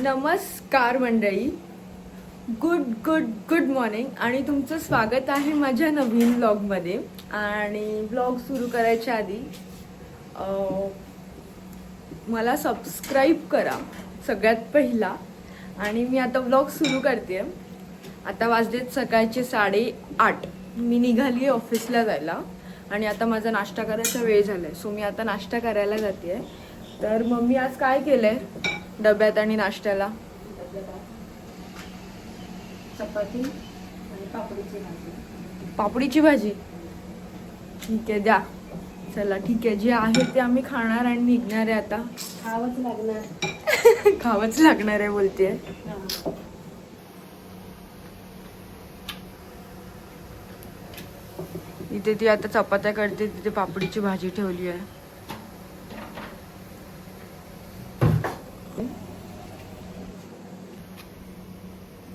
नमस्कार मंडळी, good good good morning आणि तुमचं स्वागत आहे माझ्या नवीन व्लॉगमध्ये. आणि व्लॉग सुरू करायच्या आधी मला सबस्क्राईब करा सगळ्यात पहिला. आणि मी आता व्लॉग सुरू करते. आता वाजलेत सकाळचे 8:30. मी निघाली आहे ऑफिसला जायला आणि आता माझा नाश्ता करायचा वेळ झाला आहे. सो मी आता नाश्ता करायला जाते आहे. तर मम्मी आज काय केलं आहे डब्यात आणि नाश्त्याला? चपाती आणि पापडीची भाजी. पापडीची भाजी. ठीक आहे, द्या. चला ठीक आहे, जे आहे ते आम्ही खाणार आणि निघणार आहे आता. खावंच लागणार. खावंच लागणार आहे बोलतेय. इथे ती आता चपात्या करते, तिथे पापडीची भाजी ठेवली आहे.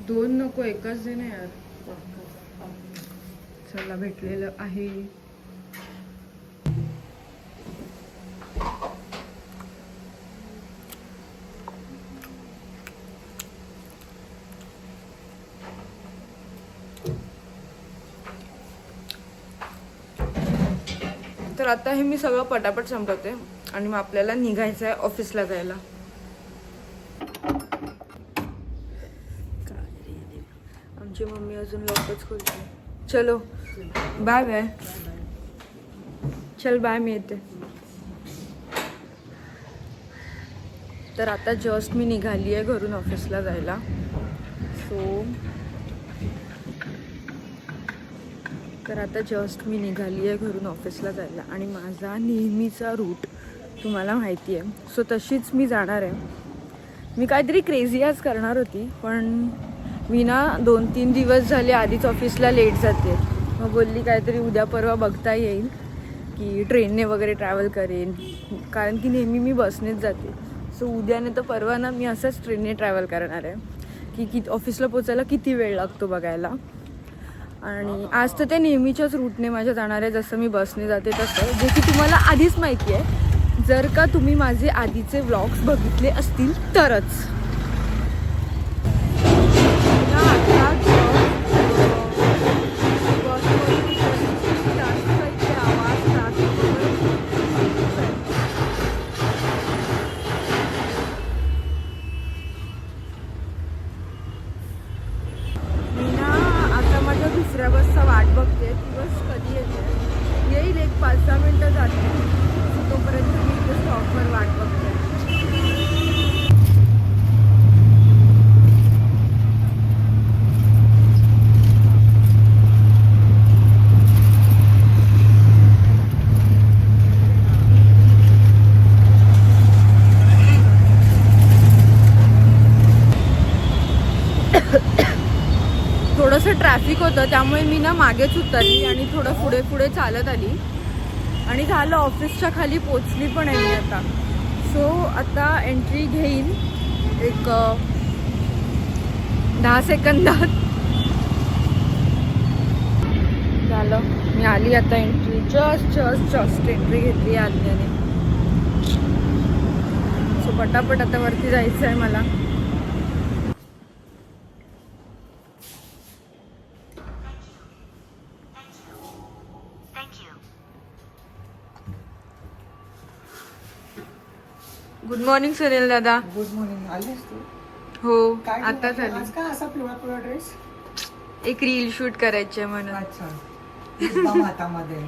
दोन नको, एकच दे ना यार. चला भेटलेलं आहे. तर आता हे मी सगळं पटापट संपवते आणि मग आपल्याला निघायचं आहे ऑफिसला जायला. आमची मम्मी अजून लवकरच खोलते. चलो बाय बाय. चल बाय, मी येते. तर आता जस्ट मी निघाली आहे घरून ऑफिसला जायला. आणि माझा नेहमीचा रूट तुम्हाला माहिती आहे. सो तशीच मी जाणार आहे. मी काहीतरी क्रेझी आज करणार होती, पण मी ना 2-3 दिवस झाले आधीच ऑफिसला लेट जाते. मग बोलली काहीतरी उद्या परवा बघता येईल की ट्रेनने वगैरे ट्रॅव्हल करेन, कारण की नेहमी मी बसनेच जाते. सो उद्याने तर परवा ना मी असंच ट्रेनने ट्रॅव्हल करणार आहे की ऑफिसला पोचायला किती वेळ लागतो बघायला. आणि आज तर ते नेहमीच्याच रूटने माझ्या जाणार आहे, जसं मी बसने जाते तसं, जे की तुम्हाला आधीच माहिती आहे जर का तुम्ही माझे आधीचे व्लॉग्स बघितले असतील तरच. दुसऱ्या बसचा वाट बघते, ती बस कधी येते. येईल एक 5-6 मिनटं जाते. तोपर्यंत मी इथे स्टॉपवर वाट बघते. थोडंसं ट्रॅफिक होतं, त्यामुळे मी ना मागेच उतरली आणि थोडं पुढे पुढे चालत आली आणि झालं. ऑफिसच्या खाली पोचली पण आहे मी आता. सो आता एंट्री घेईन एक 10 सेकंदात. झालं, मी आली आता. एंट्री जस्ट एंट्री घेतली आल्याने. सो पटापट आता वरती जायचं आहे मला. गुड मॉर्निंग सुनील दादा. Good morning. आलीस तू? हो, काय आता झाली. आज का असा पिवळा ड्रेस? एक रील शूट करायची आहे म्हणून. अच्छा, एकदम हातामध्ये.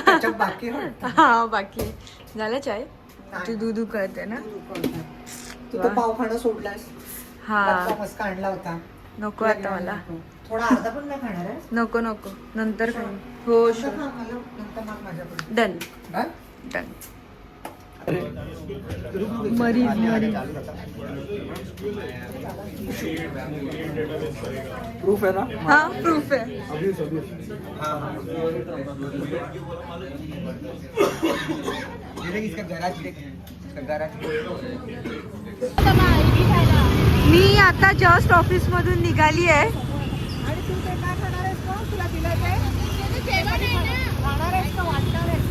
त्याच्यात बाकी वाटतं. हा, बाकी झालं. चाय तू दूध उकळते ना? तू तर पाव खाणं सोडलास. हा, मस्त आणला होता. नको आता मला. थोडा अर्धा पण नाही खाणार आहे? नको नंतर खाईन. हो, नंतर मग माझ्याकडे. डन. मरी प्रूफ आहे ना? हा, प्रूफ आहे. मी आता जस्ट ऑफिस मधून निघाली आहे. आणि तू ते काय खाणार आहेस का? तुला दिलं ते खाणार आहेस का? वाटणार आहेस?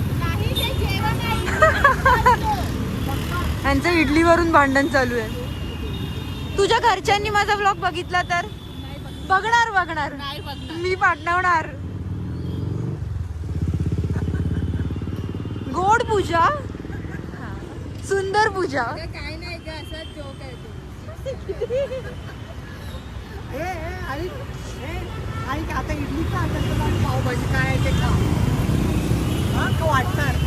यांचं इडलीवरून भांडण चालू आहे. तुझ्या घरच्यांनी माझा व्लॉग बघितला तर बघणार मी पाठवणार. गोड पूजा, सुंदर पूजा. काय नाही का असं जोक आहे आणि आता इडली का पावभाजी काय आहे ते खा का वाटणार.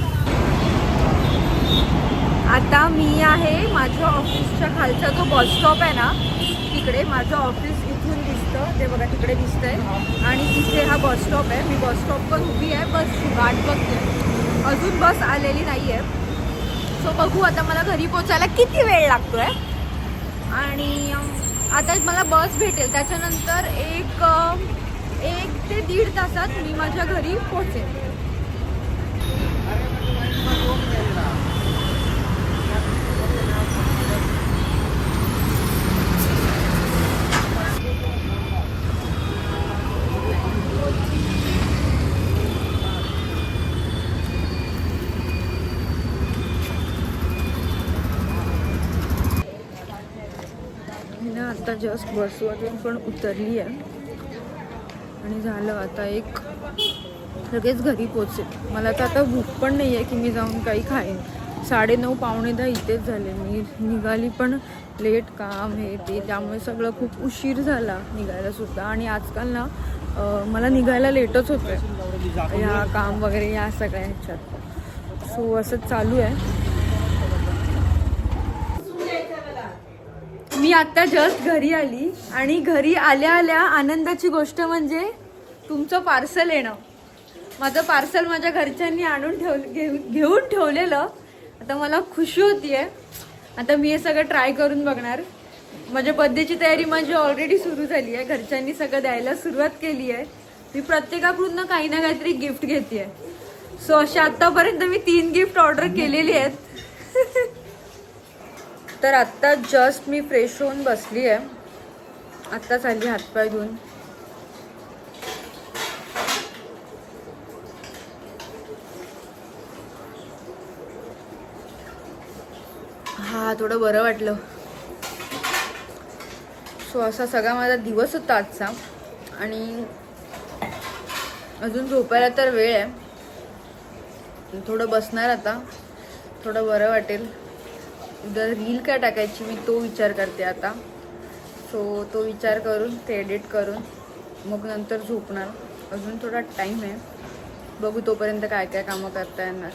आता मी आहे माझ्या ऑफिसच्या खालचा जो बस स्टॉप आहे ना तिकडे. माझं ऑफिस इथून दिसतं, ते बघा तिकडे दिसतंय. आणि तिथे हा बस स्टॉप आहे. मी बस स्टॉपवर उभी आहे, बसची वाट बघते. अजून बस आलेली नाही आहे. सो बघू आता मला घरी पोचायला किती वेळ लागतोय. आणि आता मला बस भेटेल त्याच्यानंतर एक ते 1.5 तासात मी माझ्या घरी पोहोचेल. आता जस्ट बसवरून पण उतरली आहे आणि झालं आता एक लगेच घरी पोचेल. मला तर आता भूक पण नाही आहे की मी जाऊन काही खाईन. 9:30 पावणे 10 इथेच झाले. मी निघाली पण लेट, काम हे ते, त्यामुळे सगळं खूप उशीर झाला निघायला सुद्धा. आणि आजकाल ना मला निघायला लेटच होतं ह्या काम वगैरे या सगळ्या ह्याच्यात. सो असंच चालू आहे. मी आत्ता जस्ट घरी आली आणि घरी आल्या आल्या आनंदाची गोष्ट म्हणजे तुमचं पार्सल येणं. माझं पार्सल माझ्या घरच्यांनी आणून घेऊन ठेवलेलं. आता मला खुशी होतीये. आता मी हे सगळं ट्राय करून बघणार. माझ्या बर्थडेची तयारी माझी ऑलरेडी सुरू झाली आहे. घरच्यांनी सगळं द्यायला सुरुवात केली आहे. मी प्रत्येकाकडून काही ना काहीतरी गिफ्ट घेते. सो अशा आत्तापर्यंत मी 3 गिफ्ट ऑर्डर केलेली आहेत. तर आत्ता जस्ट मी फ्रेश होऊन बसली आहे. आत्ताच आली हातपाय धुवून. हा थोडं बरं वाटलं. सो असा सगळा माझा दिवस होता आजचा. आणि अजून झोपायला तर वेळ आहे. थोडं बसणार आता, थोडं बरं वाटेल. उद्या रील काय टाकायची मी तो विचार करते आता. सो तो विचार करून ते एडिट करून मग नंतर झोपणार. अजून थोडा टाईम आहे, बघू तोपर्यंत काय काय कामं करता येणार.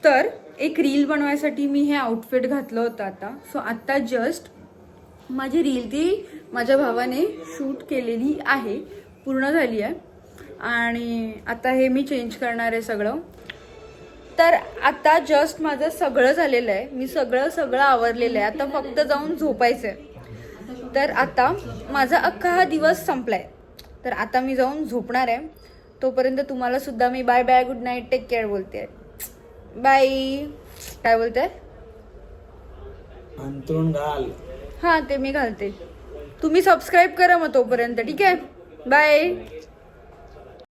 तर एक रील बनवायसाठी मी हे आउटफिट घातलं होतं आता. सो आत्ता जस्ट माझी रील ती माझ्या भावाने शूट केलेली आहे, पूर्ण झाली आहे. आणि आता हे मी चेंज करणार आहे सगळं. तर आता जस्ट माझं सगळं झालेलं आहे. मी सगळं आवरलेलं आहे. आता फक्त जाऊन झोपायचं आहे. तर आता माझा अख्खा हा दिवस संपलाय. तर आता मी जाऊन झोपणार आहे. तोपर्यंत तुम्हाला सुद्धा मी bye bye, good night, take care बोलते. बाय. काय बोलते? अंतरून घाल. हां ते मी घालते. तुम्ही सबस्क्राईब करा मग तोपर्यंत. ठीक आहे, बाय.